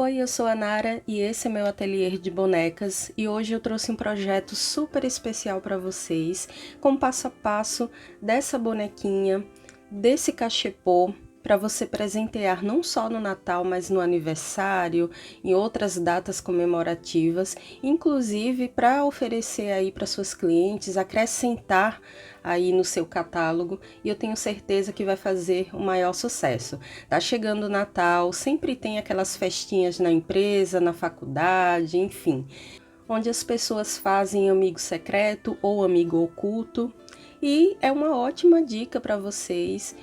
Oi, eu sou a Nara e esse é meu ateliê de bonecas e hoje eu trouxe um projeto super especial para vocês, com passo a passo dessa bonequinha, desse cachepô, para você presentear não só no Natal, mas no aniversário, em outras datas comemorativas, inclusive para oferecer aí para suas clientes, acrescentar aí no seu catálogo, e eu tenho certeza que vai fazer o maior sucesso. Tá chegando o Natal, sempre tem aquelas festinhas na empresa, na faculdade, enfim, onde as pessoas fazem amigo secreto ou amigo oculto, e é uma ótima dica para vocês.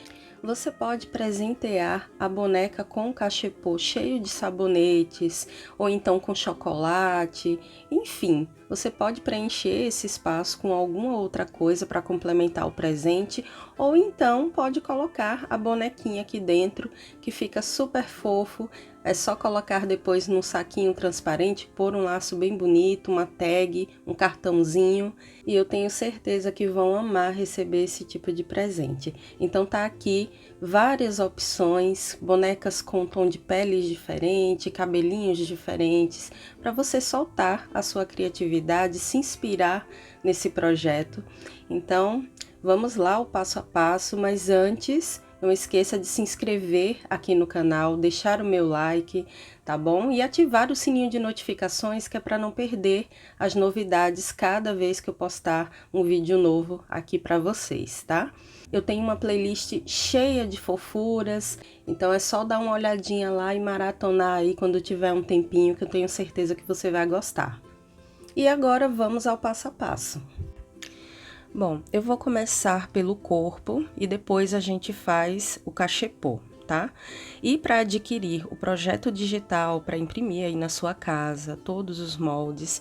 Você pode presentear a boneca com um cachepô cheio de sabonetes, ou então com chocolate, enfim, você pode preencher esse espaço com alguma outra coisa para complementar o presente, ou então pode colocar a bonequinha aqui dentro, que fica super fofo. É só colocar depois num saquinho transparente, pôr um laço bem bonito, uma tag, um cartãozinho, e eu tenho certeza que vão amar receber esse tipo de presente. Então tá aqui várias opções, bonecas com tom de peles diferente, cabelinhos diferentes, para você soltar a sua criatividade, se inspirar nesse projeto. Então, vamos lá, o passo a passo, mas antes, não esqueça de se inscrever aqui no canal, deixar o meu like, tá bom? E ativar o sininho de notificações, que é para não perder as novidades cada vez que eu postar um vídeo novo aqui para vocês, tá? Eu tenho uma playlist cheia de fofuras, então é só dar uma olhadinha lá e maratonar aí quando tiver um tempinho, que eu tenho certeza que você vai gostar. E agora vamos ao passo a passo. Bom, eu vou começar pelo corpo e depois a gente faz o cachepô, tá? E para adquirir o projeto digital para imprimir aí na sua casa todos os moldes,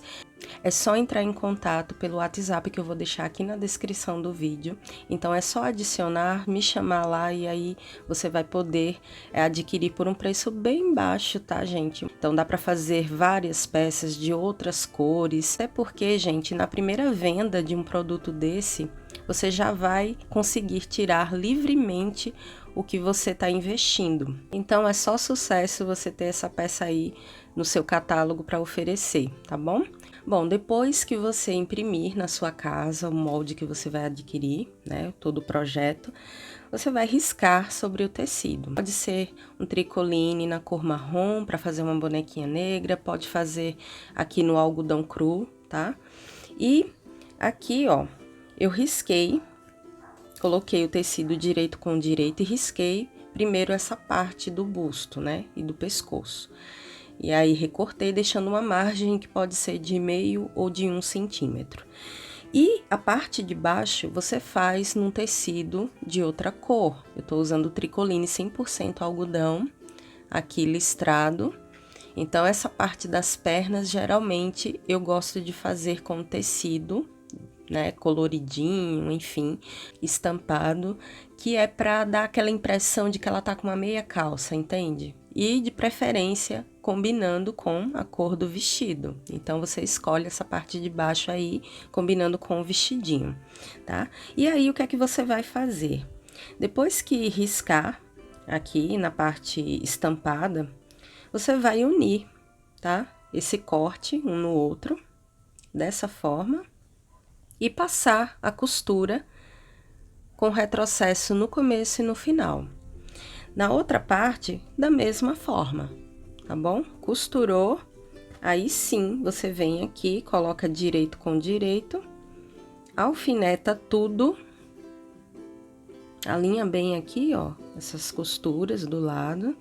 é só entrar em contato pelo WhatsApp que eu vou deixar aqui na descrição do vídeo. Então é só adicionar, me chamar lá e aí você vai poder adquirir por um preço bem baixo, tá, gente? Então dá para fazer várias peças de outras cores, até porque, gente, na primeira venda de um produto desse, você já vai conseguir tirar livremente o que você está investindo. Então é só sucesso você ter essa peça aí no seu catálogo para oferecer, tá bom? Bom, depois que você imprimir na sua casa o molde que você vai adquirir, né, todo o projeto, você vai riscar sobre o tecido. Pode ser um tricoline na cor marrom para fazer uma bonequinha negra, pode fazer aqui no algodão cru, tá? E aqui, ó, eu risquei, coloquei o tecido direito com direito e risquei primeiro essa parte do busto, né, e do pescoço. E aí recortei deixando uma margem que pode ser de meio ou de 1 centímetro. E a parte de baixo você faz num tecido de outra cor. Eu tô usando o tricoline 100% algodão, aqui listrado. Então essa parte das pernas geralmente eu gosto de fazer com tecido, né, coloridinho, enfim, estampado, que é pra dar aquela impressão de que ela tá com uma meia calça, entende? E de preferência combinando com a cor do vestido. Então você escolhe essa parte de baixo aí, combinando com o vestidinho, tá? E aí o que é que você vai fazer? Depois que riscar aqui na parte estampada, você vai unir, tá? Esse corte um no outro, dessa forma, e passar a costura com retrocesso no começo e no final. Na outra parte, da mesma forma, tá bom? Costurou, aí sim você vem aqui, coloca direito com direito, alfineta tudo, alinha bem aqui, ó, essas costuras do lado,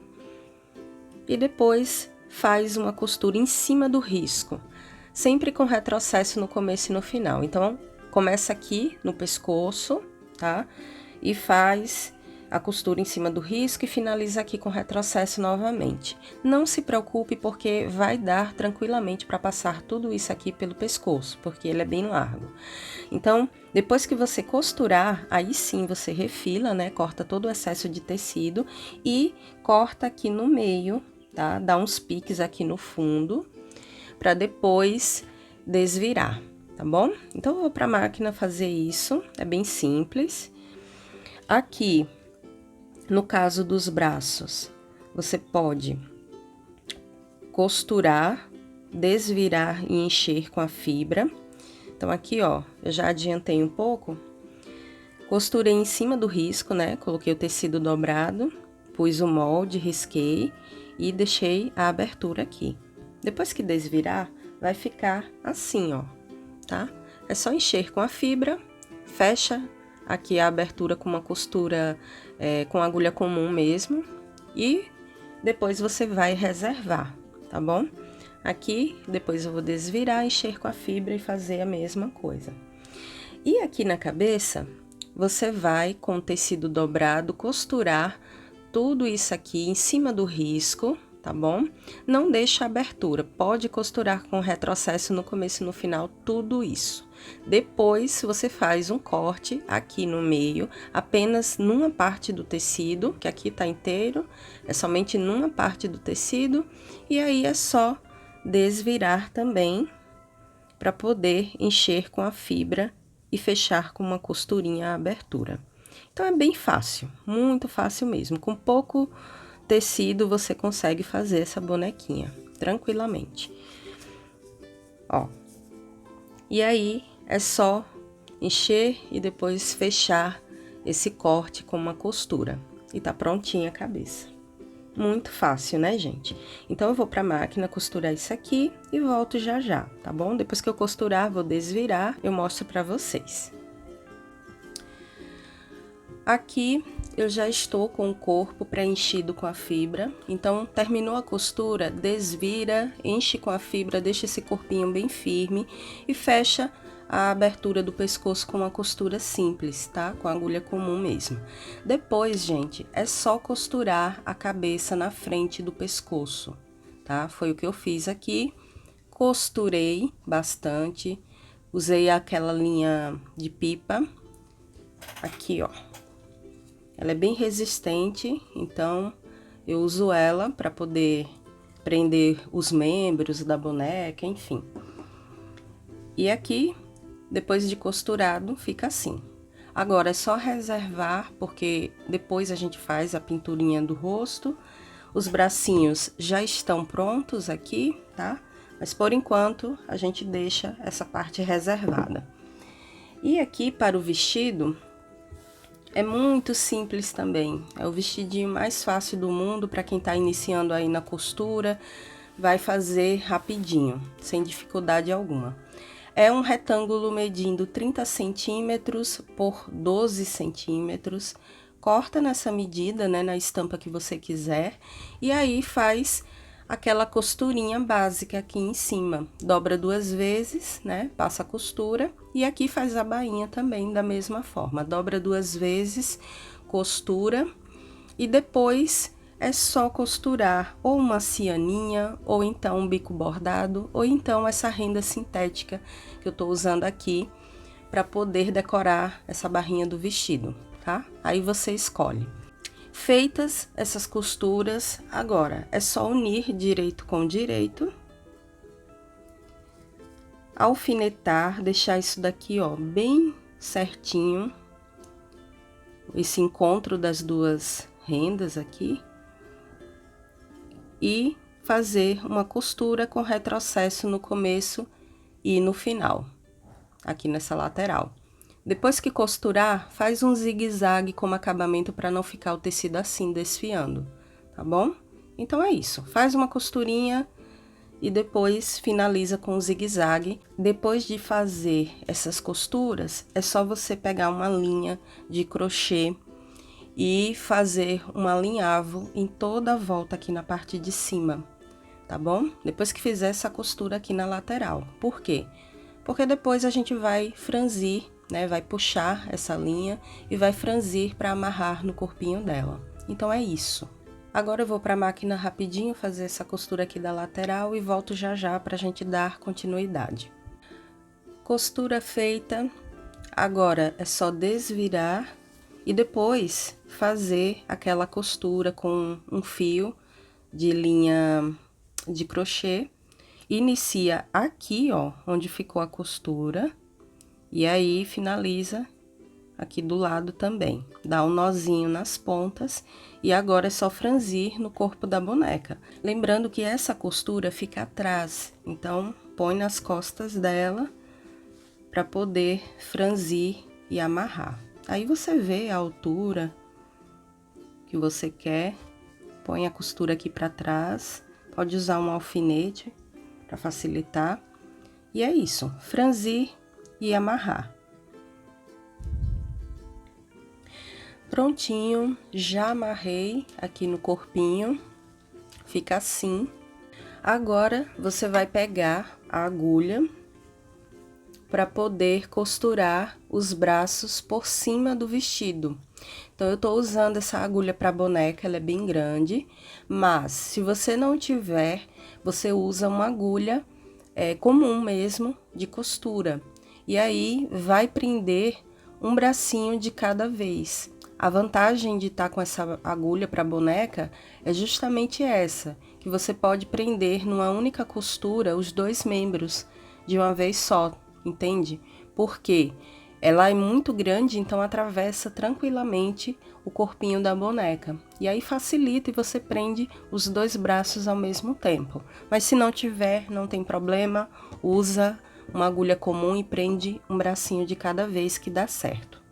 e depois faz uma costura em cima do risco, sempre com retrocesso no começo e no final. Então, começa aqui no pescoço, tá? E faz a costura em cima do risco e finaliza aqui com retrocesso novamente. Não se preocupe, porque vai dar tranquilamente para passar tudo isso aqui pelo pescoço, porque ele é bem largo. Então, depois que você costurar, aí sim você refila, né? Corta todo o excesso de tecido e corta aqui no meio, tá? Dá uns piques aqui no fundo, para depois desvirar, tá bom? Então, eu vou para a máquina fazer isso, é bem simples. Aqui, no caso dos braços, você pode costurar, desvirar e encher com a fibra. Então, aqui, ó, eu já adiantei um pouco. Costurei em cima do risco, né? Coloquei o tecido dobrado, pus o molde, risquei e deixei a abertura aqui. Depois que desvirar, vai ficar assim, ó, tá? É só encher com a fibra, fecha aqui a abertura com uma costura com agulha comum mesmo e depois você vai reservar, tá bom? Aqui, depois eu vou desvirar, encher com a fibra e fazer a mesma coisa. E aqui na cabeça, você vai, com o tecido dobrado, costurar tudo isso aqui em cima do risco, tá bom? Não deixa abertura, pode costurar com retrocesso no começo e no final, tudo isso. Depois, você faz um corte aqui no meio, apenas numa parte do tecido, que aqui tá inteiro, é somente numa parte do tecido, e aí é só desvirar também, para poder encher com a fibra e fechar com uma costurinha a abertura. Então, é bem fácil, muito fácil mesmo. Com pouco tecido, você consegue fazer essa bonequinha, tranquilamente. Ó, e aí, é só encher e depois fechar esse corte com uma costura. E tá prontinha a cabeça. Muito fácil, né, gente? Então, eu vou pra máquina costurar isso aqui e volto já já, tá bom? Depois que eu costurar, vou desvirar, eu mostro pra vocês. Aqui, eu já estou com o corpo preenchido com a fibra. Então, terminou a costura, desvira, enche com a fibra, deixa esse corpinho bem firme e fecha a abertura do pescoço com uma costura simples, tá? Com agulha comum mesmo. Depois, gente, é só costurar a cabeça na frente do pescoço, tá? Foi o que eu fiz aqui. Costurei bastante, usei aquela linha de pipa, aqui, ó. Ela é bem resistente, então eu uso ela para poder prender os membros da boneca, enfim. E aqui, depois de costurado, fica assim. Agora, é só reservar, porque depois a gente faz a pinturinha do rosto. Os bracinhos já estão prontos aqui, tá? Mas, por enquanto, a gente deixa essa parte reservada. E aqui, para o vestido, é muito simples também. É o vestidinho mais fácil do mundo para quem tá iniciando aí na costura. Vai fazer rapidinho, sem dificuldade alguma. É um retângulo medindo 30 centímetros por 12 centímetros. Corta nessa medida, né, na estampa que você quiser. E aí faz aquela costurinha básica aqui em cima. Dobra 2 vezes, né, passa a costura. E aqui faz a bainha também da mesma forma. Dobra 2 vezes, costura. E depois é só costurar ou uma cianinha, ou então um bico bordado, ou então essa renda sintética que eu tô usando aqui para poder decorar essa barrinha do vestido, tá? Aí você escolhe. Feitas essas costuras, agora é só unir direito com direito, alfinetar, deixar isso daqui, ó, bem certinho, esse encontro das duas rendas aqui, e fazer uma costura com retrocesso no começo e no final, aqui nessa lateral. Depois que costurar, faz um zigue-zague como acabamento para não ficar o tecido assim, desfiando, tá bom? Então, é isso. Faz uma costurinha e depois finaliza com o zigue-zague. Depois de fazer essas costuras, é só você pegar uma linha de crochê e fazer um alinhavo em toda a volta aqui na parte de cima, tá bom? Depois que fizer essa costura aqui na lateral. Por quê? Porque depois a gente vai franzir, né? Vai puxar essa linha e vai franzir para amarrar no corpinho dela. Então, é isso. Agora eu vou para a máquina rapidinho fazer essa costura aqui da lateral e volto já já para a gente dar continuidade. Costura feita. Agora é só desvirar e depois fazer aquela costura com um fio de linha de crochê. Inicia aqui, ó, onde ficou a costura, e aí finaliza aqui do lado também. Dá um nozinho nas pontas e agora é só franzir no corpo da boneca. Lembrando que essa costura fica atrás, então põe nas costas dela para poder franzir e amarrar. Aí você vê a altura que você quer, põe a costura aqui para trás, pode usar um alfinete para facilitar. E é isso, franzir e amarrar. Prontinho, já amarrei aqui no corpinho, fica assim. Agora, você vai pegar a agulha para poder costurar os braços por cima do vestido. Então, eu tô usando essa agulha para boneca, ela é bem grande, mas se você não tiver, você usa uma agulha comum mesmo, de costura. E aí, vai prender um bracinho de cada vez. A vantagem de estar com essa agulha para boneca é justamente essa, que você pode prender numa única costura os dois membros de uma vez só, entende? Porque ela é muito grande, então atravessa tranquilamente o corpinho da boneca. E aí facilita e você prende os dois braços ao mesmo tempo. Mas se não tiver, não tem problema, usa uma agulha comum e prende um bracinho de cada vez que dá certo.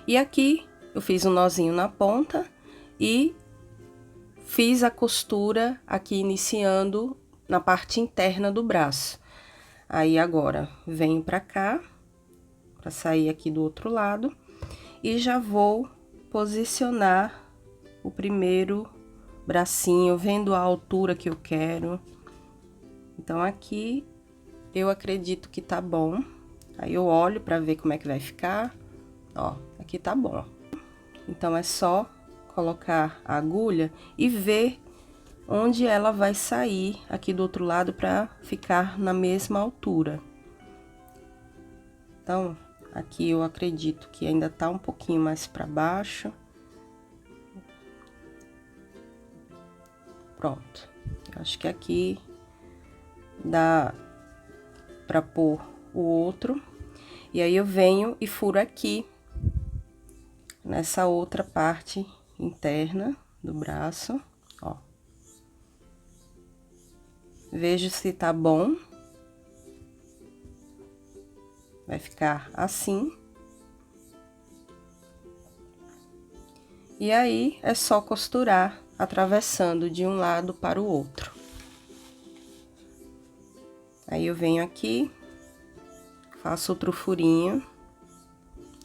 E aqui eu fiz um nozinho na ponta e fiz a costura aqui iniciando na parte interna do braço. Aí agora venho pra cá, pra sair aqui do outro lado, e já vou posicionar o primeiro bracinho, vendo a altura que eu quero. Então aqui eu acredito que tá bom. Aí eu olho pra ver como é que vai ficar. Ó, aqui tá bom. Então, é só colocar a agulha e ver onde ela vai sair aqui do outro lado para ficar na mesma altura. Então, aqui eu acredito que ainda tá um pouquinho mais para baixo. Pronto. Eu acho que aqui dá para pôr o outro. E aí, eu venho e furo aqui nessa outra parte interna do braço, ó. Vejo se tá bom. Vai ficar assim. E aí, é só costurar, atravessando de um lado para o outro. Aí, eu venho aqui, faço outro furinho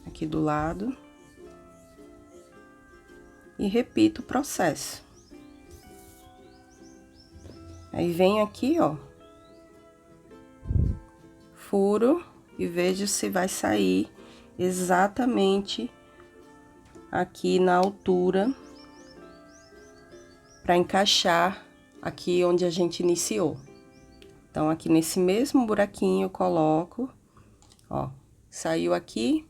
aqui do lado. E repito o processo. Aí, venho aqui, ó, furo e vejo se vai sair exatamente aqui na altura para encaixar aqui onde a gente iniciou. Então, aqui nesse mesmo buraquinho eu coloco, ó, saiu aqui.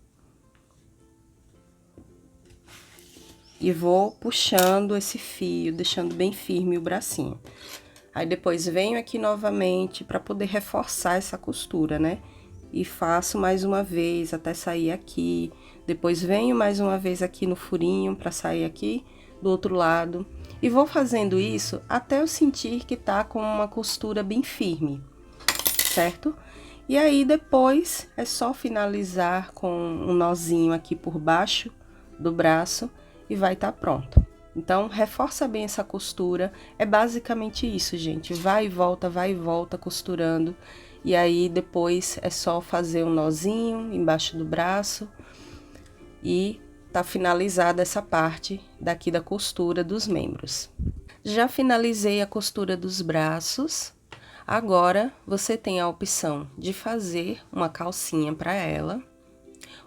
E vou puxando esse fio, deixando bem firme o bracinho. Aí, depois venho aqui novamente para poder reforçar essa costura, né? E faço mais uma vez até sair aqui. Depois venho mais uma vez aqui no furinho para sair aqui do outro lado. E vou fazendo isso até eu sentir que tá com uma costura bem firme, certo? E aí, depois é só finalizar com um nozinho aqui por baixo do braço. E vai estar pronto. Então, reforça bem essa costura. É basicamente isso, gente. Vai e volta costurando. E aí, depois é só fazer um nozinho embaixo do braço. E tá finalizada essa parte daqui da costura dos membros. Já finalizei a costura dos braços. Agora, você tem a opção de fazer uma calcinha para ela.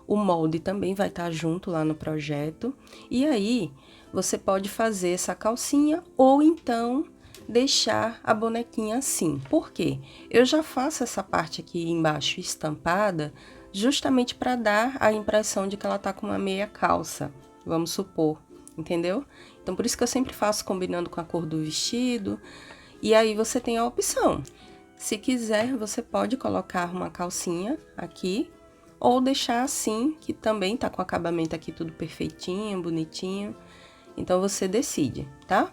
O molde também vai estar junto lá no projeto. E aí, você pode fazer essa calcinha ou então deixar a bonequinha assim. Por quê? Eu já faço essa parte aqui embaixo estampada justamente para dar a impressão de que ela tá com uma meia calça, vamos supor, entendeu? Então, por isso que eu sempre faço combinando com a cor do vestido. E aí, você tem a opção. Se quiser, você pode colocar uma calcinha aqui, ou deixar assim, que também tá com o acabamento aqui tudo perfeitinho, bonitinho. Então, você decide, tá?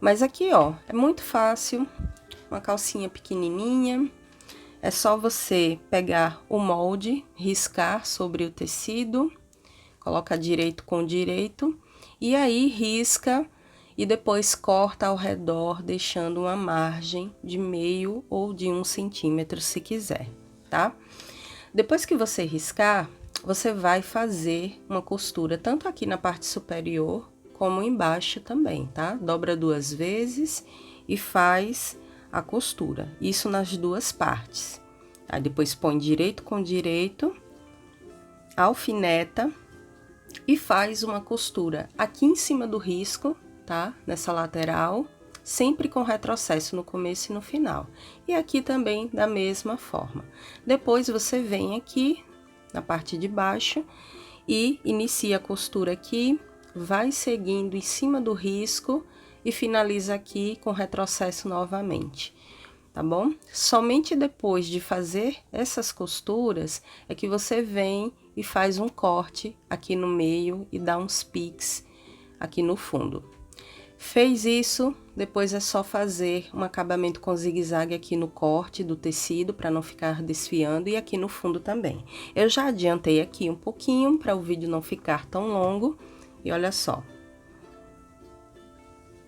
Mas aqui, ó, é muito fácil, uma calcinha pequenininha. É só você pegar o molde, riscar sobre o tecido, coloca direito com direito, e aí risca e depois corta ao redor, deixando uma margem de meio ou de 1 centímetro, se quiser, tá? Depois que você riscar, você vai fazer uma costura, tanto aqui na parte superior, como embaixo também, tá? Dobra 2 vezes e faz a costura, isso nas duas partes. Aí depois põe direito com direito, alfineta e faz uma costura aqui em cima do risco, tá? Nessa lateral, sempre com retrocesso no começo e no final. E aqui também da mesma forma. Depois você vem aqui na parte de baixo e inicia a costura aqui, vai seguindo em cima do risco e finaliza aqui com retrocesso novamente. Tá bom? Somente depois de fazer essas costuras é que você vem e faz um corte aqui no meio e dá uns piques aqui no fundo. Fez isso, depois é só fazer um acabamento com zigue-zague aqui no corte do tecido para não ficar desfiando e aqui no fundo também. Eu já adiantei aqui um pouquinho para o vídeo não ficar tão longo e olha só.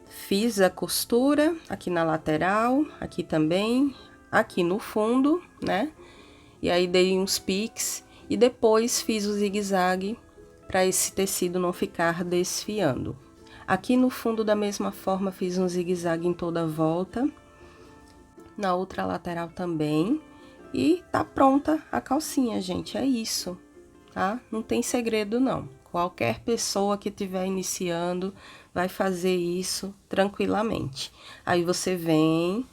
Fiz a costura aqui na lateral, aqui também, aqui no fundo, né? E aí dei uns piques e depois fiz o zigue-zague para esse tecido não ficar desfiando. Aqui no fundo da mesma forma fiz um zigue-zague em toda a volta, na outra lateral também. E tá pronta a calcinha, gente, é isso, tá? Não tem segredo não. Qualquer pessoa que estiver iniciando vai fazer isso tranquilamente. Aí você vem,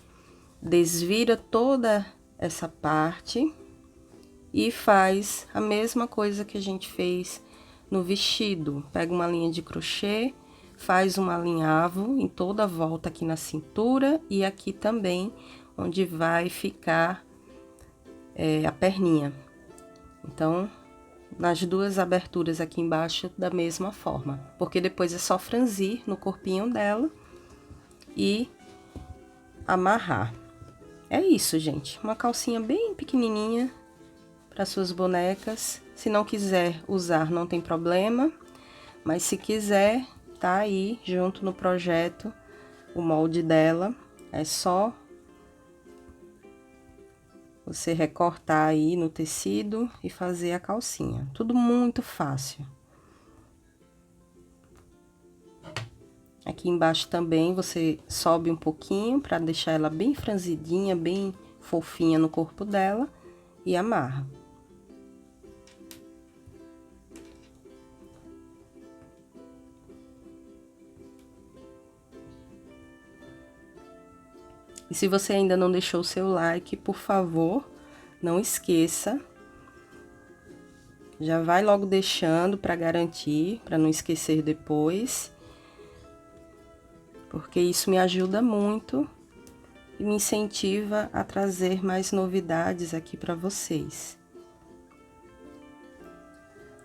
desvira toda essa parte e faz a mesma coisa que a gente fez no vestido. Pega uma linha de crochê, faz um alinhavo em toda a volta aqui na cintura e aqui também, onde vai ficar a perninha. Então, nas duas aberturas aqui embaixo da mesma forma, porque depois é só franzir no corpinho dela e amarrar. É isso, gente, uma calcinha bem pequenininha para suas bonecas. Se não quiser usar, não tem problema, mas se quiser, tá aí junto no projeto o molde dela, é só você recortar aí no tecido e fazer a calcinha. Tudo muito fácil. Aqui embaixo também você sobe um pouquinho para deixar ela bem franzidinha, bem fofinha no corpo dela e amarra. E se você ainda não deixou o seu like, por favor, não esqueça. Já vai logo deixando para garantir, para não esquecer depois. Porque isso me ajuda muito e me incentiva a trazer mais novidades aqui para vocês.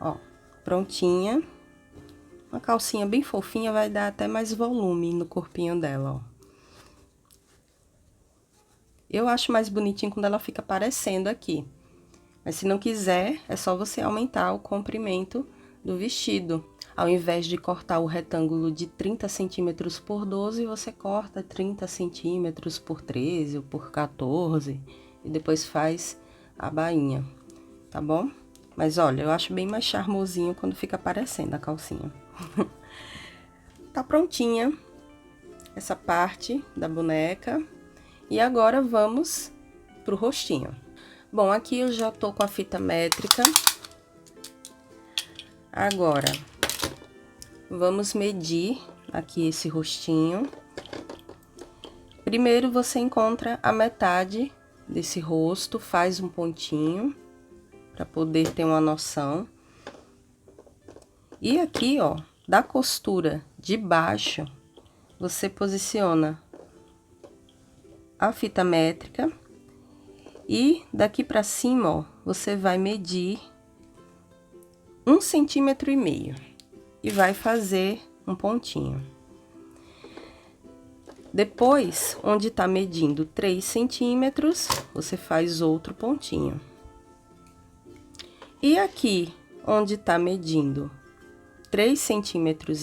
Ó, prontinha. Uma calcinha bem fofinha, vai dar até mais volume no corpinho dela, ó. Eu acho mais bonitinho quando ela fica aparecendo aqui. Mas se não quiser, é só você aumentar o comprimento do vestido. Ao invés de cortar o retângulo de 30 centímetros por 12, você corta 30 centímetros por 13 ou por 14. E depois faz a bainha, tá bom? Mas olha, eu acho bem mais charmosinho quando fica aparecendo a calcinha. Tá prontinha essa parte da boneca. E agora vamos pro rostinho. Bom, aqui eu já tô com a fita métrica. Agora, vamos medir aqui esse rostinho. Primeiro, você encontra a metade desse rosto, faz um pontinho, para poder ter uma noção. E aqui, ó, da costura de baixo, você posiciona a fita métrica e daqui pra cima, ó, você vai medir 1,5 centímetro e vai fazer um pontinho. Depois, onde tá medindo 3 centímetros, você faz outro pontinho. E aqui, onde tá medindo 3,5 centímetros,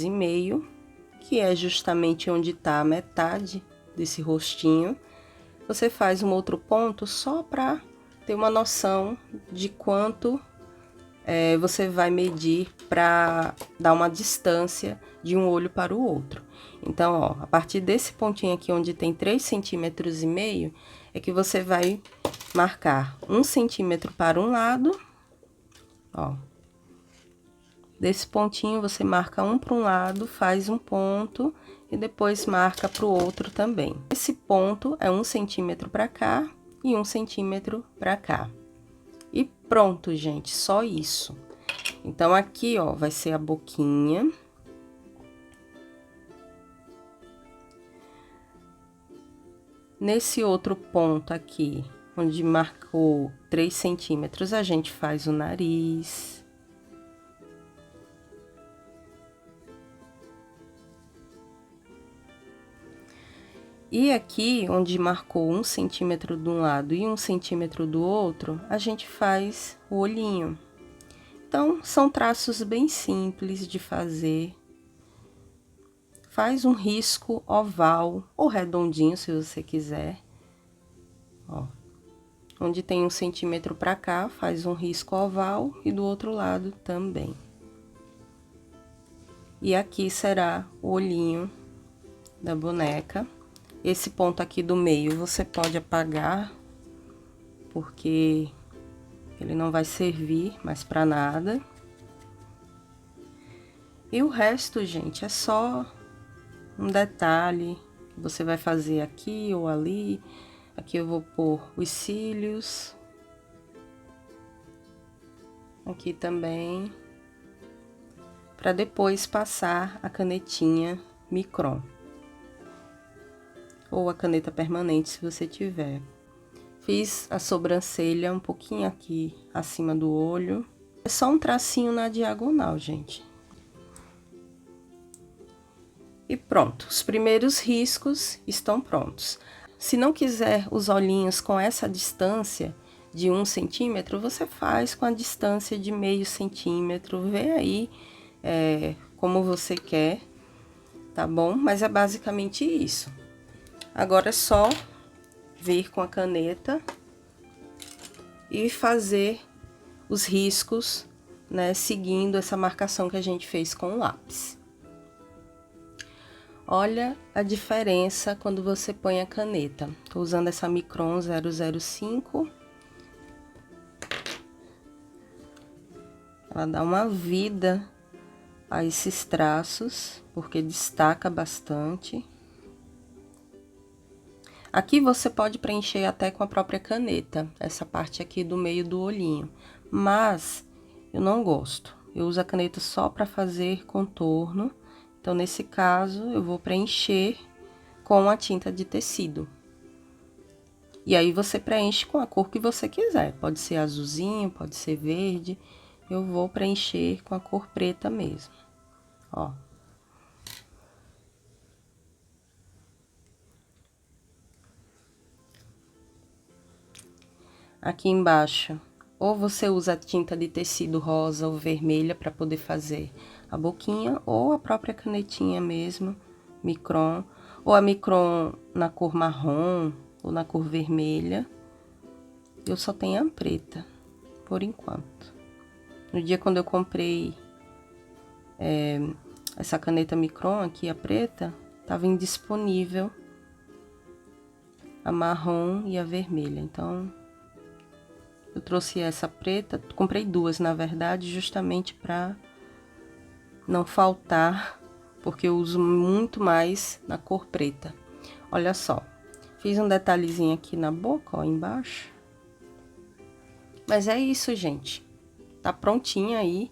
que é justamente onde tá a metade desse rostinho, você faz um outro ponto só para ter uma noção de quanto você vai medir para dar uma distância de um olho para o outro. Então, ó, a partir desse pontinho aqui onde tem 3,5 centímetros, é que você vai marcar 1 centímetro para um lado, ó. Desse pontinho você marca um para um lado, faz um ponto e depois marca para o outro também. Esse ponto é 1 centímetro para cá e 1 centímetro para cá. E pronto, gente, só isso. Então, aqui, ó, vai ser a boquinha. Nesse outro ponto aqui, onde marcou 3 centímetros, a gente faz o nariz. E aqui, onde marcou 1 centímetro de um lado e 1 centímetro do outro, a gente faz o olhinho. Então, são traços bem simples de fazer. Faz um risco oval ou redondinho, se você quiser. Ó, onde tem 1 centímetro para cá, faz um risco oval e do outro lado também. E aqui será o olhinho da boneca. Esse ponto aqui do meio você pode apagar, porque ele não vai servir mais para nada. E o resto, gente, é só um detalhe que você vai fazer aqui ou ali. Aqui eu vou pôr os cílios. Aqui também. Para depois passar a canetinha micron. Ou a caneta permanente, se você tiver. Fiz a sobrancelha um pouquinho aqui acima do olho. É só um tracinho na diagonal, gente. E pronto, os primeiros riscos estão prontos. Se não quiser os olhinhos com essa distância de 1 centímetro, você faz com a distância de meio centímetro. Vê aí como você quer, tá bom? Mas é basicamente isso. Agora é só vir com a caneta e fazer os riscos, né, seguindo essa marcação que a gente fez com o lápis. Olha a diferença quando você põe a caneta. Tô usando essa Micron 005. Ela dá uma vida a esses traços, porque destaca bastante. Aqui você pode preencher até com a própria caneta, essa parte aqui do meio do olhinho, mas eu não gosto. Eu uso a caneta só para fazer contorno, então nesse caso eu vou preencher com a tinta de tecido. E aí você preenche com a cor que você quiser, pode ser azulzinho, pode ser verde, eu vou preencher com a cor preta mesmo, ó. Aqui embaixo, ou você usa a tinta de tecido rosa ou vermelha para poder fazer a boquinha, ou a própria canetinha mesmo, Micron, ou a Micron na cor marrom ou na cor vermelha. Eu só tenho a preta, por enquanto. No dia quando eu comprei essa caneta Micron aqui, a preta, tava indisponível a marrom e a vermelha, então eu trouxe essa preta, comprei duas, na verdade, justamente para não faltar, porque eu uso muito mais na cor preta. Olha só, fiz um detalhezinho aqui na boca, ó, embaixo. Mas é isso, gente. Tá prontinha aí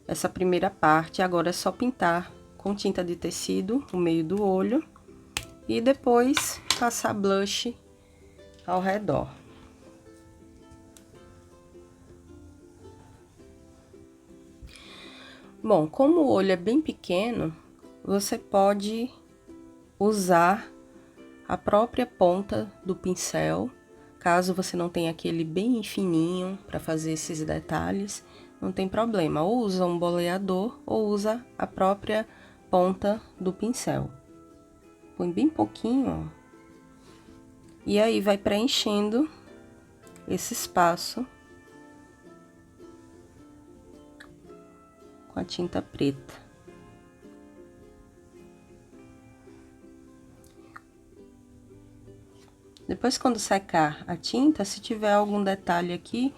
essa primeira parte. Agora é só pintar com tinta de tecido o meio do olho e depois passar blush ao redor. Bom, como o olho é bem pequeno, você pode usar a própria ponta do pincel, caso você não tenha aquele bem fininho para fazer esses detalhes, não tem problema, ou usa um boleador ou usa a própria ponta do pincel. Põe bem pouquinho, ó. E aí vai preenchendo esse espaço com a tinta preta. Depois, quando secar a tinta, se tiver algum detalhe aqui,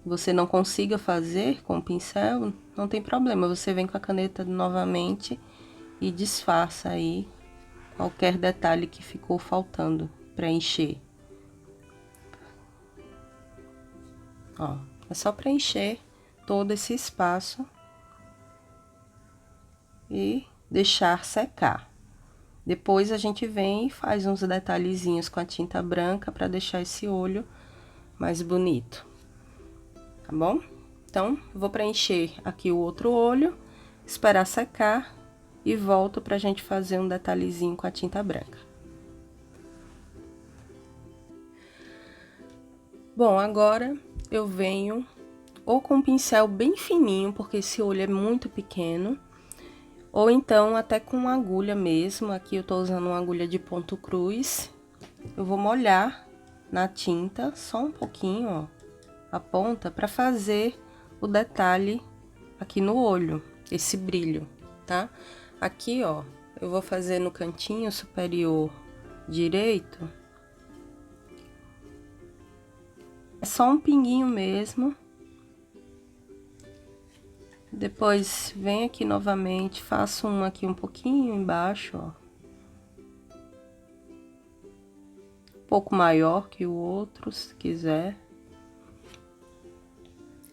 você não consiga fazer com o pincel, não tem problema. Você vem com a caneta novamente e disfarça aí qualquer detalhe que ficou faltando preencher. Ó, é só preencher todo esse espaço e deixar secar. Depois a gente vem e faz uns detalhezinhos com a tinta branca para deixar esse olho mais bonito, tá bom? Então, vou preencher aqui o outro olho, esperar secar e volto pra gente fazer um detalhezinho com a tinta branca. Bom, agora eu venho ou com um pincel bem fininho, porque esse olho é muito pequeno, ou então até com uma agulha mesmo. Aqui eu tô usando uma agulha de ponto cruz. Eu vou molhar na tinta só um pouquinho, ó, a ponta, para fazer o detalhe aqui no olho, esse brilho, tá? Aqui, ó, eu vou fazer no cantinho superior direito. É só um pinguinho mesmo. Depois, vem aqui novamente, faço um aqui um pouquinho embaixo, ó. Um pouco maior que o outro, se quiser.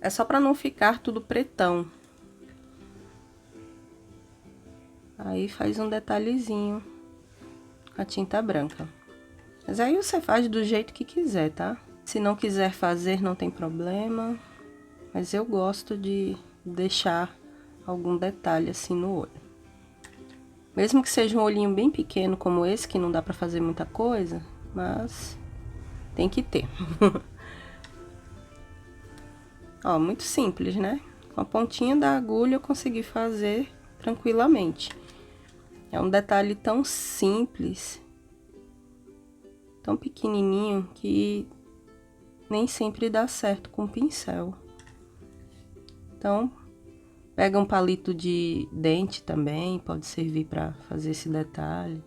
É só para não ficar tudo pretão. Aí, faz um detalhezinho com a tinta branca. Mas aí você faz do jeito que quiser, tá? Se não quiser fazer, não tem problema. Mas eu gosto de deixar algum detalhe assim no olho. Mesmo que seja um olhinho bem pequeno como esse, que não dá pra fazer muita coisa, mas tem que ter. Ó, muito simples, né? Com a pontinha da agulha eu consegui fazer tranquilamente. É um detalhe tão simples, tão pequenininho, que nem sempre dá certo com o pincel. Então, pega um palito de dente também, pode servir para fazer esse detalhe.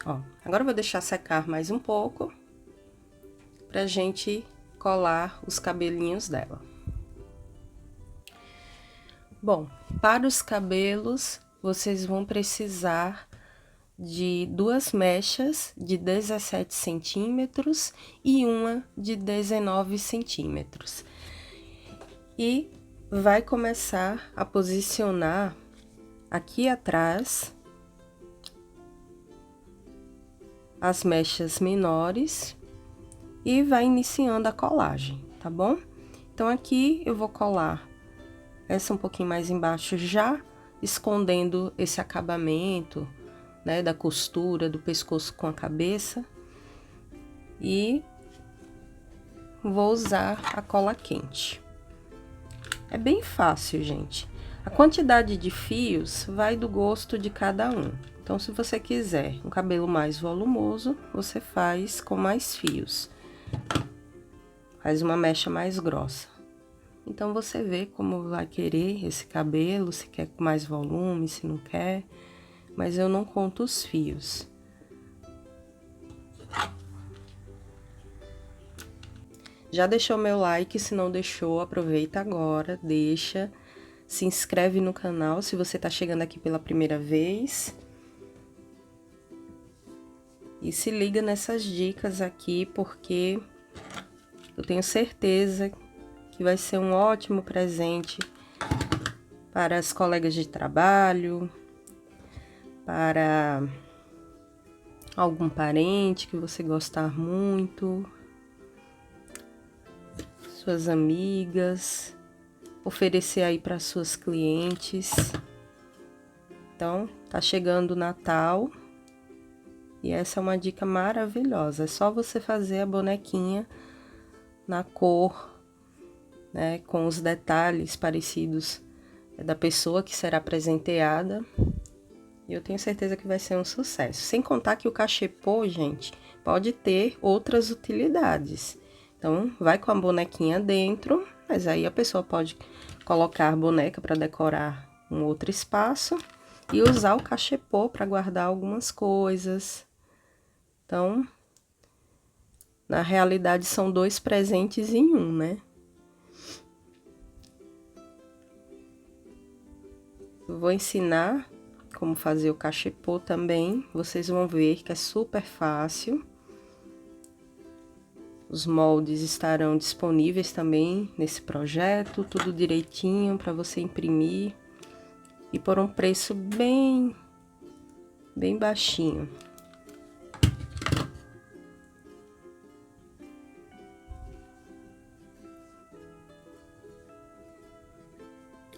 Ó, agora eu vou deixar secar mais um pouco pra gente colar os cabelinhos dela. Bom, para os cabelos, vocês vão precisar de 2 mechas de 17 centímetros e uma de 19 centímetros. E vai começar a posicionar aqui atrás as mechas menores e vai iniciando a colagem, tá bom? Então, aqui eu vou colar essa um pouquinho mais embaixo, já escondendo esse acabamento, né, da costura do pescoço com a cabeça. E vou usar a cola quente. É bem fácil, gente. A quantidade de fios vai do gosto de cada um. Então, se você quiser um cabelo mais volumoso, você faz com mais fios. Faz uma mecha mais grossa. Então, você vê como vai querer esse cabelo, se quer com mais volume, se não quer. Mas eu não conto os fios. Já deixou meu like? Se não deixou, aproveita agora, deixa. Se inscreve no canal se você tá chegando aqui pela primeira vez. E se liga nessas dicas aqui, porque eu tenho certeza que vai ser um ótimo presente para as colegas de trabalho, para algum parente que você gostar muito, suas amigas, oferecer aí para suas clientes. Então, tá chegando o Natal e essa é uma dica maravilhosa. É só você fazer a bonequinha na cor, né, com os detalhes parecidos da pessoa que será presenteada. E eu tenho certeza que vai ser um sucesso. Sem contar que o cachepô, gente, pode ter outras utilidades. Então, vai com a bonequinha dentro, mas aí a pessoa pode colocar a boneca para decorar um outro espaço e usar o cachepô para guardar algumas coisas. Então, na realidade, são 2 presentes em um, né? Eu vou ensinar como fazer o cachepô também. Vocês vão ver que é super fácil. Os moldes estarão disponíveis também nesse projeto, tudo direitinho para você imprimir e por um preço bem baixinho.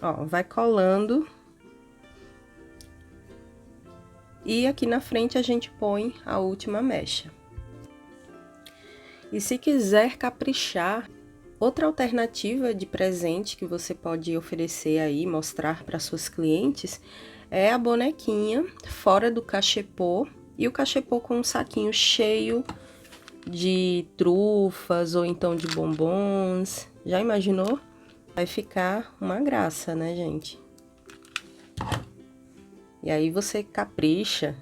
Ó, vai colando. E aqui na frente a gente põe a última mecha. E se quiser caprichar, outra alternativa de presente que você pode oferecer aí, mostrar para suas clientes, é a bonequinha fora do cachepô e o cachepô com um saquinho cheio de trufas ou então de bombons. Já imaginou? Vai ficar uma graça, né, gente? E aí você capricha,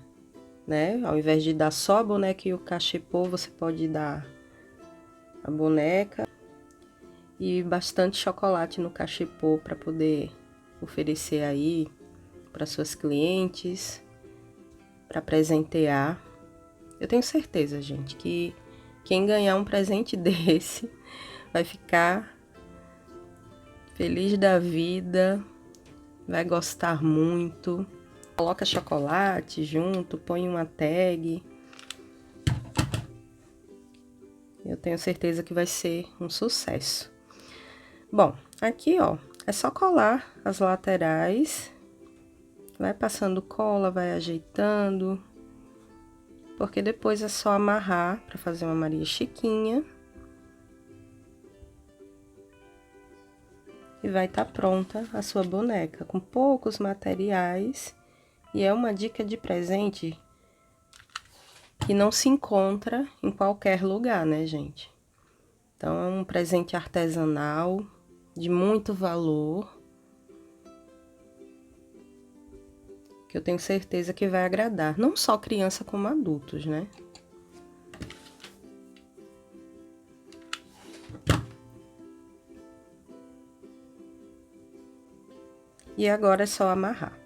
né? Ao invés de dar só a boneca e o cachepô, você pode dar a boneca e bastante chocolate no cachepô para poder oferecer aí para suas clientes, para presentear. Eu tenho certeza, gente, que quem ganhar um presente desse vai ficar feliz da vida, vai gostar muito. Coloca chocolate junto, põe uma tag. Eu tenho certeza que vai ser um sucesso. Bom, aqui, ó, é só colar as laterais. Vai passando cola, vai ajeitando. Porque depois é só amarrar para fazer uma Maria Chiquinha. E vai estar pronta a sua boneca, com poucos materiais. E é uma dica de presente que não se encontra em qualquer lugar, né, gente? Então, é um presente artesanal, de muito valor, que eu tenho certeza que vai agradar, não só criança como adultos, né? E agora é só amarrar.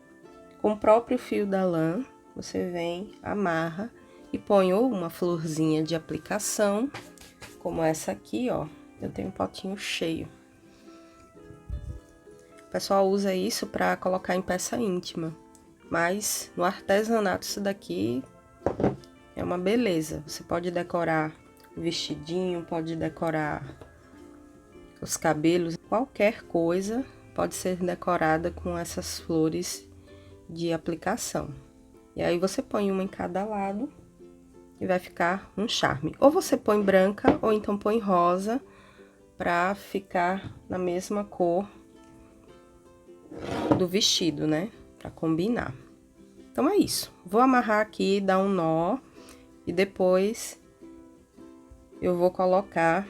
Com o próprio fio da lã, você vem, amarra e põe ou uma florzinha de aplicação, como essa aqui, ó. Eu tenho um potinho cheio. O pessoal usa isso para colocar em peça íntima, mas no artesanato isso daqui é uma beleza. Você pode decorar o vestidinho, pode decorar os cabelos, qualquer coisa pode ser decorada com essas flores de aplicação. E aí você põe uma em cada lado e vai ficar um charme. Ou você põe branca ou então põe rosa para ficar na mesma cor do vestido, né? Para combinar. Então é isso. Vou amarrar aqui, dar um nó e depois eu vou colocar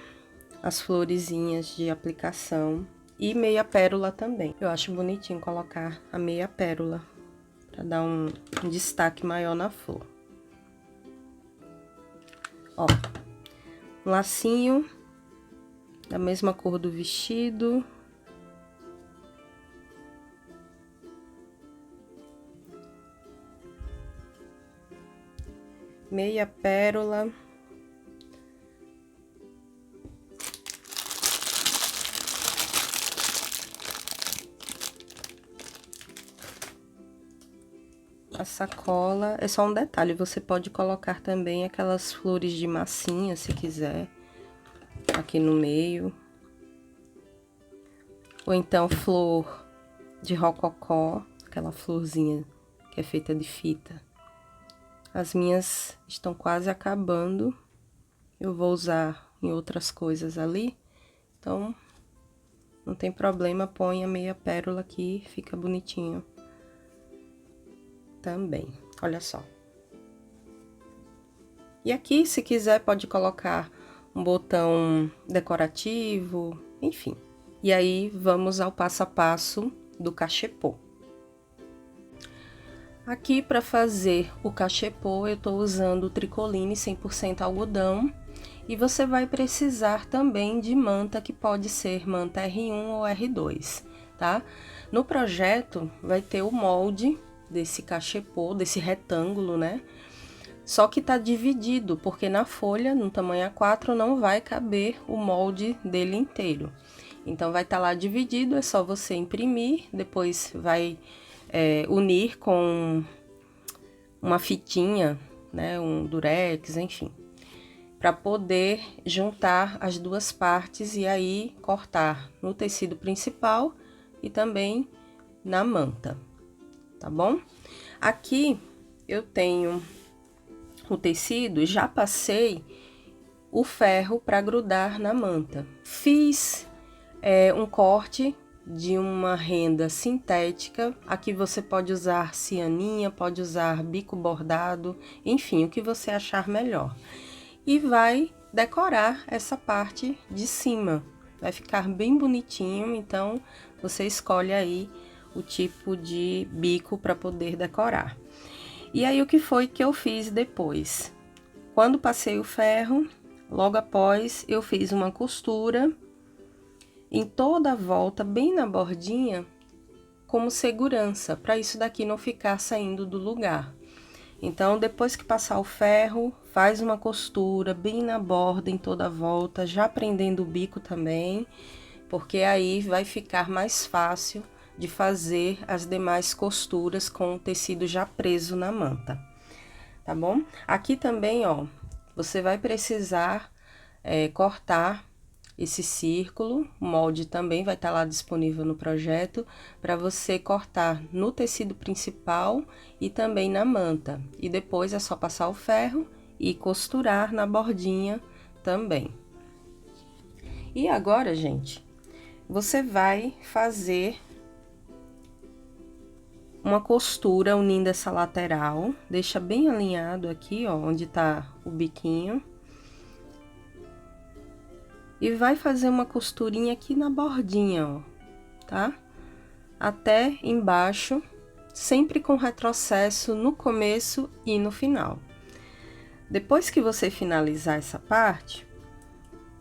as florezinhas de aplicação e meia pérola também. Eu acho bonitinho colocar a meia pérola para dar um destaque maior na flor. Ó, um lacinho da mesma cor do vestido. Meia pérola. A sacola é só um detalhe, você pode colocar também aquelas flores de massinha, se quiser, aqui no meio. ou então flor de rococó, aquela florzinha que é feita de fita. As minhas estão quase acabando, eu vou usar em outras coisas ali, então não tem problema, põe a meia pérola aqui, fica bonitinho também, olha só. E aqui, se quiser, pode colocar um botão decorativo, enfim. E aí, vamos ao passo a passo do cachepô. Aqui, para fazer o cachepô, eu tô usando o tricoline 100% algodão. E você vai precisar também de manta, que pode ser manta R1 ou R2, tá? No projeto, vai ter o molde desse cachepô, desse retângulo, né? Só que tá dividido, porque na folha, no tamanho A4, não vai caber o molde dele inteiro. Então, vai estar lá dividido, é só você imprimir, depois vai unir com uma fitinha, né, um durex, enfim, para poder juntar as duas partes e aí cortar no tecido principal e também na manta, tá bom? Aqui eu tenho o tecido, já passei o ferro para grudar na manta. Fiz um corte de uma renda sintética. Aqui você pode usar cianinha, pode usar bico bordado, enfim, o que você achar melhor. E vai decorar essa parte de cima. Vai ficar bem bonitinho, então você escolhe aí o tipo de bico para poder decorar. E aí, o que foi que eu fiz depois? Quando passei o ferro, logo após, eu fiz uma costura em toda a volta, bem na bordinha, como segurança, para isso daqui não ficar saindo do lugar. Então, depois que passar o ferro, faz uma costura bem na borda, em toda a volta, já prendendo o bico também, porque aí vai ficar mais fácil de fazer as demais costuras com o tecido já preso na manta, tá bom? Aqui também, ó, você vai precisar cortar esse círculo, o molde também vai estar lá disponível no projeto, para você cortar no tecido principal e também na manta. E depois é só passar o ferro e costurar na bordinha também. E agora, gente, você vai fazer uma costura unindo essa lateral, deixa bem alinhado aqui, ó, onde tá o biquinho. E vai fazer uma costurinha aqui na bordinha, ó, tá? Até embaixo, sempre com retrocesso no começo e no final. Depois que você finalizar essa parte,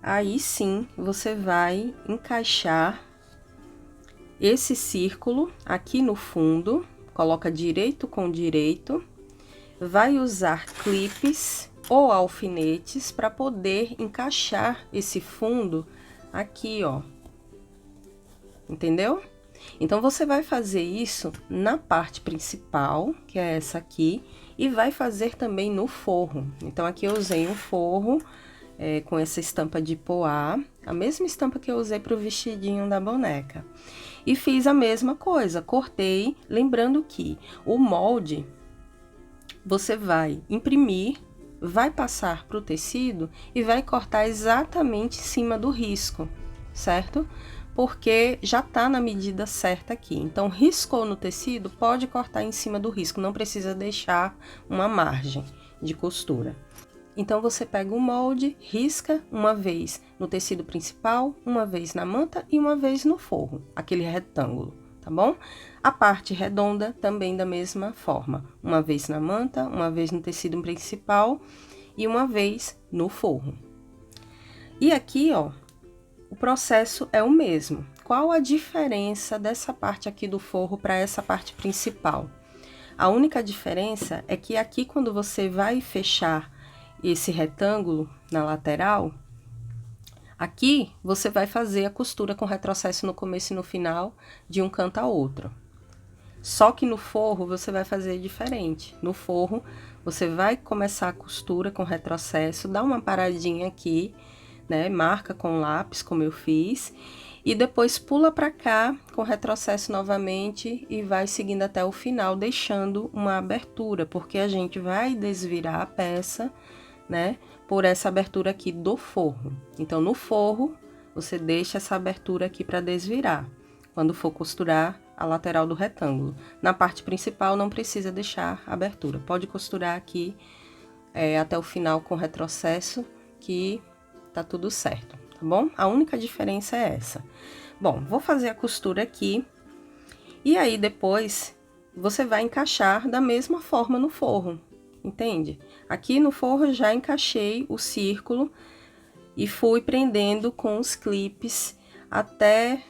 aí sim, você vai encaixar esse círculo aqui no fundo, coloca direito com direito, vai usar clipes ou alfinetes para poder encaixar esse fundo aqui, ó. Entendeu? Então, você vai fazer isso na parte principal, que é essa aqui, e vai fazer também no forro. Então, aqui eu usei um forro com essa estampa de poá, a mesma estampa que eu usei para o vestidinho da boneca. E fiz a mesma coisa, cortei, lembrando que o molde você vai imprimir, vai passar para o tecido e vai cortar exatamente em cima do risco, certo? Porque já tá na medida certa aqui. Então, riscou no tecido, pode cortar em cima do risco, não precisa deixar uma margem de costura. Então, você pega o molde, risca uma vez no tecido principal, uma vez na manta e uma vez no forro, aquele retângulo, tá bom? A parte redonda também da mesma forma, uma vez na manta, uma vez no tecido principal e uma vez no forro. E aqui, ó, o processo é o mesmo. Qual a diferença dessa parte aqui do forro para essa parte principal? A única diferença é que aqui, quando você vai fechar esse retângulo na lateral, aqui você vai fazer a costura com retrocesso no começo e no final, de um canto a outro. Só que no forro você vai fazer diferente. No forro você vai começar a costura com retrocesso, dá uma paradinha aqui, né? Marca com lápis, como eu fiz, e depois pula para cá com retrocesso novamente e vai seguindo até o final, deixando uma abertura, porque a gente vai desvirar a peça, né, por essa abertura aqui do forro. Então, no forro, você deixa essa abertura aqui para desvirar, quando for costurar a lateral do retângulo. Na parte principal, não precisa deixar abertura, pode costurar aqui até o final com retrocesso, que tá tudo certo, tá bom? A única diferença é essa. Bom, vou fazer a costura aqui, e aí depois você vai encaixar da mesma forma no forro, entende? Aqui no forro eu já encaixei o círculo e fui prendendo com os clipes até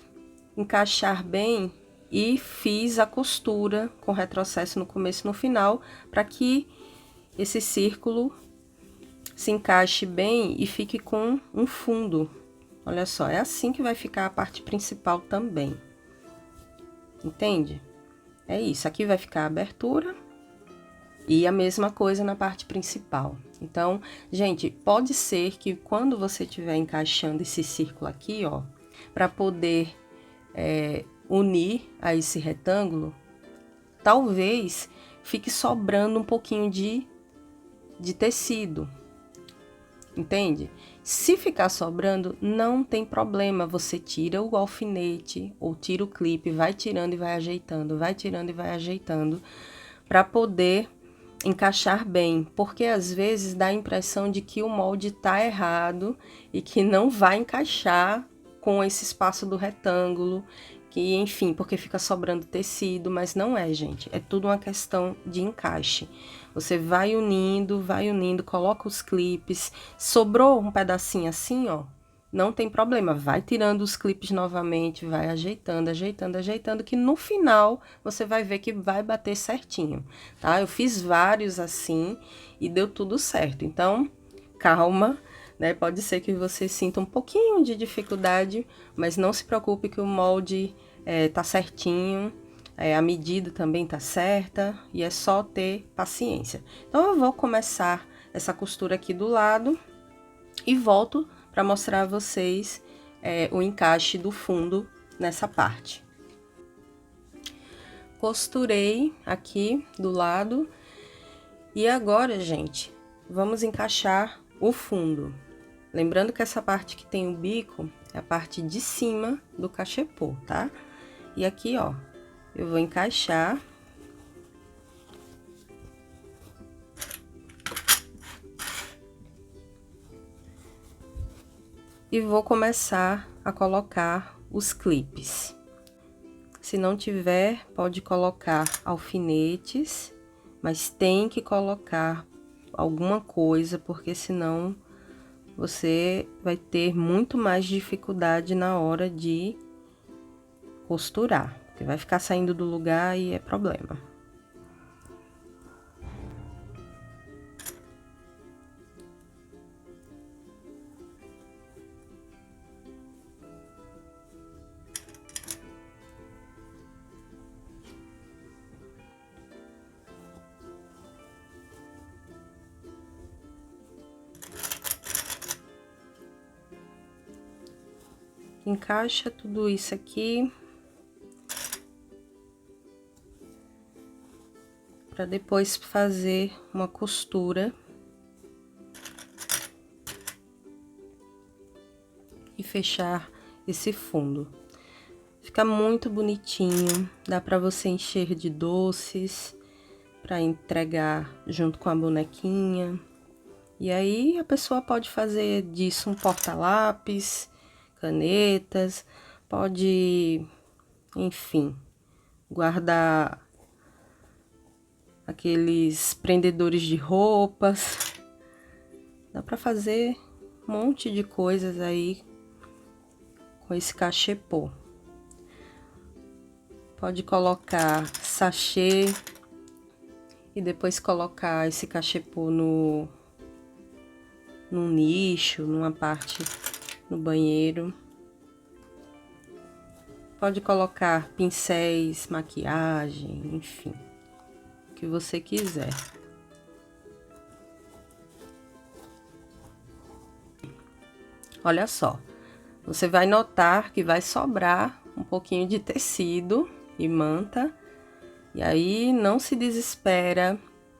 encaixar bem e fiz a costura com retrocesso no começo e no final, para que esse círculo se encaixe bem e fique com um fundo. Olha só, é assim que vai ficar a parte principal também. Entende? É isso, aqui vai ficar a abertura e a mesma coisa na parte principal. Então, gente, pode ser que quando você estiver encaixando esse círculo aqui, ó, para poder unir a esse retângulo, talvez fique sobrando um pouquinho de tecido, entende? Se ficar sobrando, não tem problema, você tira o alfinete ou tira o clipe, vai tirando e vai ajeitando, vai tirando e vai ajeitando, para poder encaixar bem, porque às vezes dá a impressão de que o molde tá errado e que não vai encaixar com esse espaço do retângulo, que enfim, porque fica sobrando tecido, mas não é, gente, é tudo uma questão de encaixe. Você vai unindo, coloca os clipes, sobrou um pedacinho assim, ó, não tem problema, vai tirando os clipes novamente, vai ajeitando, ajeitando, ajeitando, que no final você vai ver que vai bater certinho, tá? Eu fiz vários assim e deu tudo certo, então calma, né? Pode ser que você sinta um pouquinho de dificuldade, mas não se preocupe que o molde tá certinho, a medida também tá certa e é só ter paciência. Então, eu vou começar essa costura aqui do lado e volto para mostrar a vocês o encaixe do fundo nessa parte. Costurei aqui do lado e agora, gente, vamos encaixar o fundo. Lembrando que essa parte que tem o bico é a parte de cima do cachepô, tá? E aqui, ó, eu vou encaixar. E vou começar a colocar os clipes. Se não tiver, pode colocar alfinetes, mas tem que colocar alguma coisa, porque senão você vai ter muito mais dificuldade na hora de costurar, porque vai ficar saindo do lugar e é problema. Encaixa tudo isso aqui, para depois fazer uma costura e fechar esse fundo. Fica muito bonitinho, dá para você encher de doces, para entregar junto com a bonequinha. E aí a pessoa pode fazer disso um porta-lápis, canetas, pode, enfim, guardar aqueles prendedores de roupas. Dá para fazer um monte de coisas aí com esse cachepô. Pode colocar sachê e depois colocar esse cachepô num nicho, numa parte no banheiro. Pode colocar pincéis, maquiagem, enfim, o que você quiser. Olha só, você vai notar que vai sobrar um pouquinho de tecido e manta. E aí não se desespera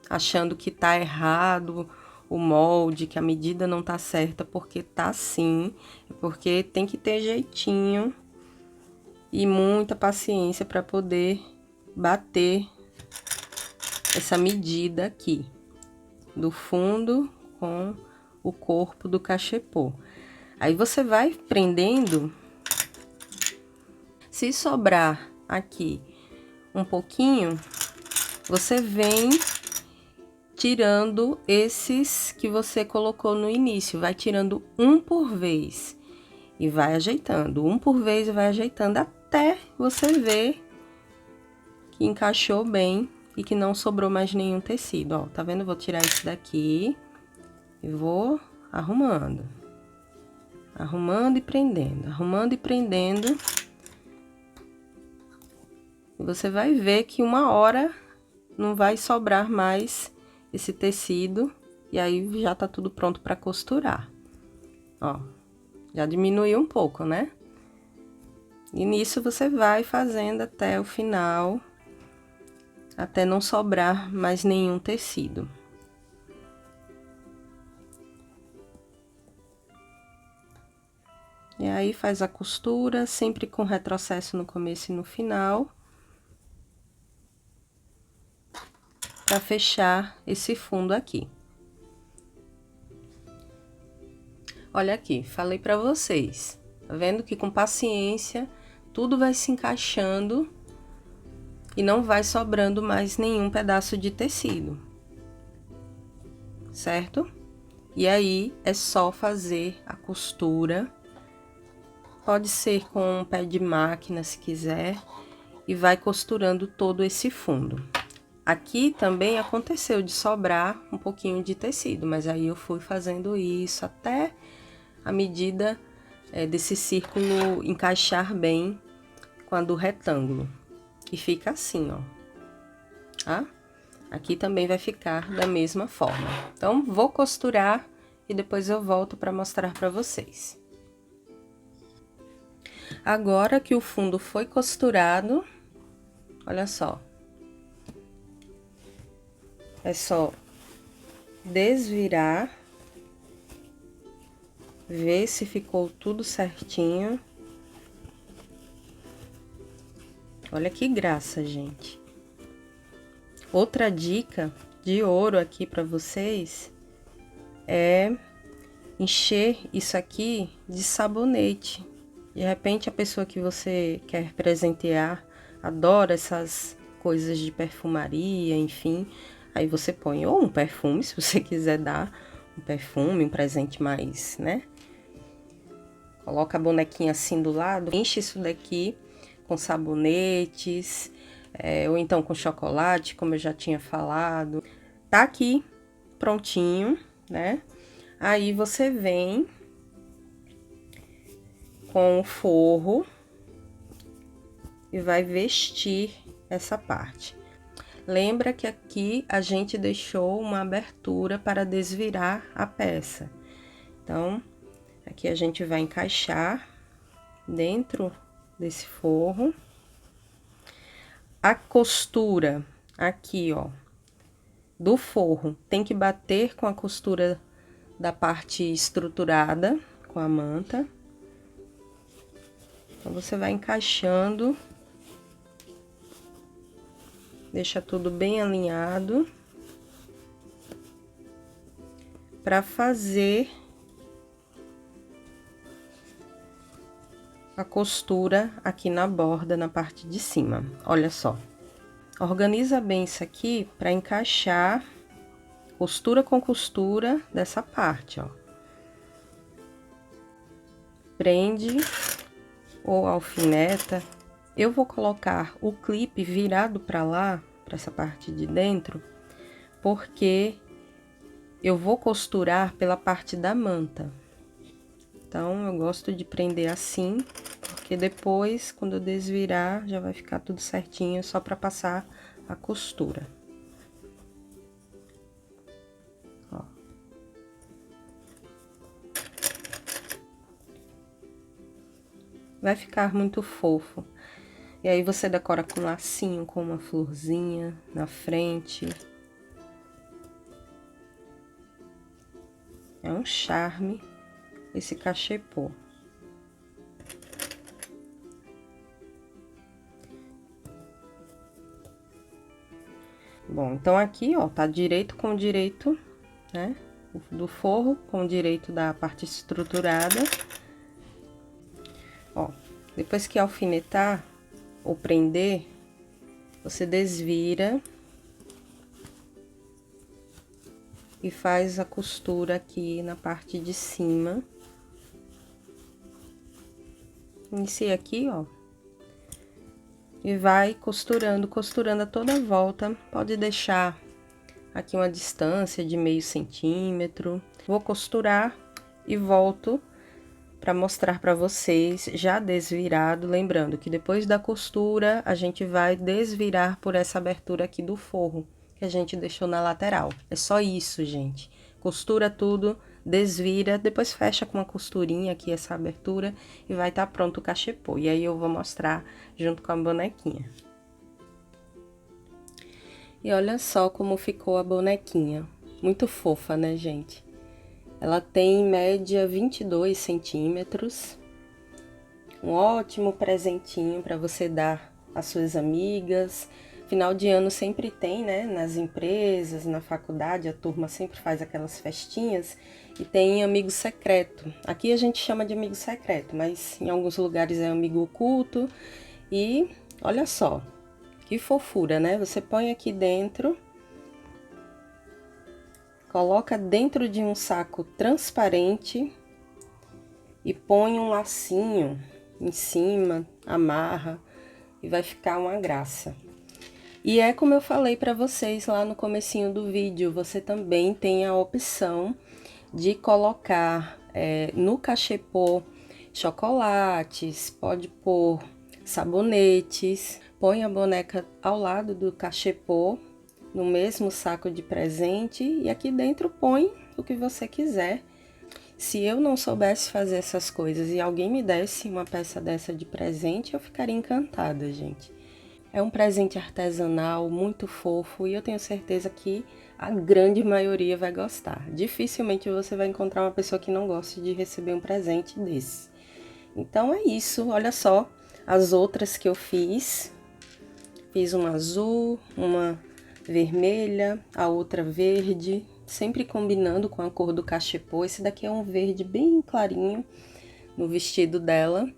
achando que tá errado o molde, que a medida não tá certa, porque tá sim, porque tem que ter jeitinho e muita paciência para poder bater essa medida aqui do fundo com o corpo do cachepô. Aí você vai prendendo. Se sobrar aqui um pouquinho, você vem tirando esses que você colocou no início, vai tirando um por vez e vai ajeitando, um por vez e vai ajeitando até você ver que encaixou bem e que não sobrou mais nenhum tecido, ó. Tá vendo? Vou tirar esse daqui e vou arrumando. Arrumando e prendendo, arrumando e prendendo. E você vai ver que uma hora não vai sobrar mais esse tecido, e aí já tá tudo pronto para costurar. Ó, já diminuiu um pouco, né? E nisso você vai fazendo até o final, até não sobrar mais nenhum tecido. E aí faz a costura, sempre com retrocesso no começo e no final, para fechar esse fundo aqui. Olha aqui, falei para vocês, tá vendo que com paciência tudo vai se encaixando e não vai sobrando mais nenhum pedaço de tecido, certo? E aí é só fazer a costura, pode ser com um pé de máquina se quiser, e vai costurando todo esse fundo. Aqui também aconteceu de sobrar um pouquinho de tecido, mas aí eu fui fazendo isso até a medida desse círculo encaixar bem com a do retângulo. E fica assim, ó, tá? Aqui também vai ficar da mesma forma. Então, vou costurar e depois eu volto para mostrar para vocês. Agora que o fundo foi costurado, olha só. É só desvirar, ver se ficou tudo certinho. Olha que graça, gente. Outra dica de ouro aqui para vocês é encher isso aqui de sabonete. De repente, a pessoa que você quer presentear adora essas coisas de perfumaria, enfim. Aí você põe ou um perfume, se você quiser dar um perfume, um presente mais, né? Coloca a bonequinha assim do lado, enche isso daqui com sabonetes, ou então com chocolate, como eu já tinha falado. Tá aqui prontinho, né? Aí você vem com o forro e vai vestir essa parte. Lembra que aqui a gente deixou uma abertura para desvirar a peça. Então, aqui a gente vai encaixar dentro desse forro. A costura aqui, ó, do forro tem que bater com a costura da parte estruturada com a manta. Então, você vai encaixando. Deixa tudo bem alinhado. Para fazer a costura aqui na borda, na parte de cima. Olha só. Organiza bem isso aqui para encaixar costura com costura dessa parte, ó. Prende ou alfineta. Eu vou colocar o clipe virado para lá, para essa parte de dentro, porque eu vou costurar pela parte da manta. Então, eu gosto de prender assim, porque depois, quando eu desvirar, já vai ficar tudo certinho, só para passar a costura. Ó. vai ficar muito fofo. E aí você decora com um lacinho, com uma florzinha na frente. É um charme esse cachepô. Bom, então aqui, ó, tá direito com direito, né? Do forro com direito da parte estruturada. Ó, depois que alfinetar ou prender, você desvira e faz a costura aqui na parte de cima. Inicia aqui, ó. E vai costurando, costurando a toda a volta. Pode deixar aqui uma distância de meio centímetro. Vou costurar e volto para mostrar para vocês já desvirado. Lembrando que depois da costura, a gente vai desvirar por essa abertura aqui do forro, que a gente deixou na lateral. É só isso, gente. Costura tudo, desvira, depois fecha com uma costurinha aqui essa abertura e vai estar pronto o cachepô. E aí eu vou mostrar junto com a bonequinha. E olha só como ficou a bonequinha. Muito fofa, né, gente? Ela tem em média 22 centímetros. Um ótimo presentinho para você dar às suas amigas. Final de ano sempre tem, né? Nas empresas, na faculdade, a turma sempre faz aquelas festinhas e tem amigo secreto. Aqui a gente chama de amigo secreto, mas em alguns lugares é amigo oculto. E olha só, que fofura, né? Você põe aqui dentro, coloca dentro de um saco transparente e põe um lacinho em cima, amarra e vai ficar uma graça. E é como eu falei para vocês lá no comecinho do vídeo, você também tem a opção de colocar no cachepô chocolates, pode pôr sabonetes, põe a boneca ao lado do cachepô, no mesmo saco de presente, e aqui dentro põe o que você quiser. Se eu não soubesse fazer essas coisas e alguém me desse uma peça dessa de presente, eu ficaria encantada, gente. É um presente artesanal, muito fofo, e eu tenho certeza que a grande maioria vai gostar. Dificilmente você vai encontrar uma pessoa que não goste de receber um presente desse. Então é isso, olha só as outras que eu fiz. Fiz uma azul, uma vermelha, a outra verde, sempre combinando com a cor do cachepô. Esse daqui é um verde bem clarinho no vestido dela.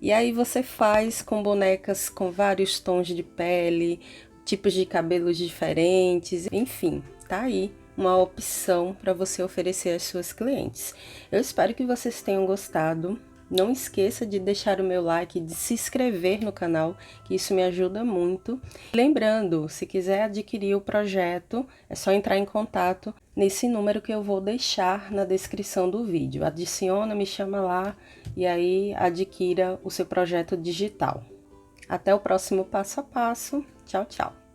E aí você faz com bonecas com vários tons de pele, tipos de cabelos diferentes, enfim, tá aí uma opção para você oferecer às suas clientes. Eu espero que vocês tenham gostado. Não esqueça de deixar o meu like, de se inscrever no canal, que isso me ajuda muito. Lembrando, se quiser adquirir o projeto, é só entrar em contato nesse número que eu vou deixar na descrição do vídeo. Adiciona, me chama lá e aí adquira o seu projeto digital. Até o próximo passo a passo. Tchau, tchau!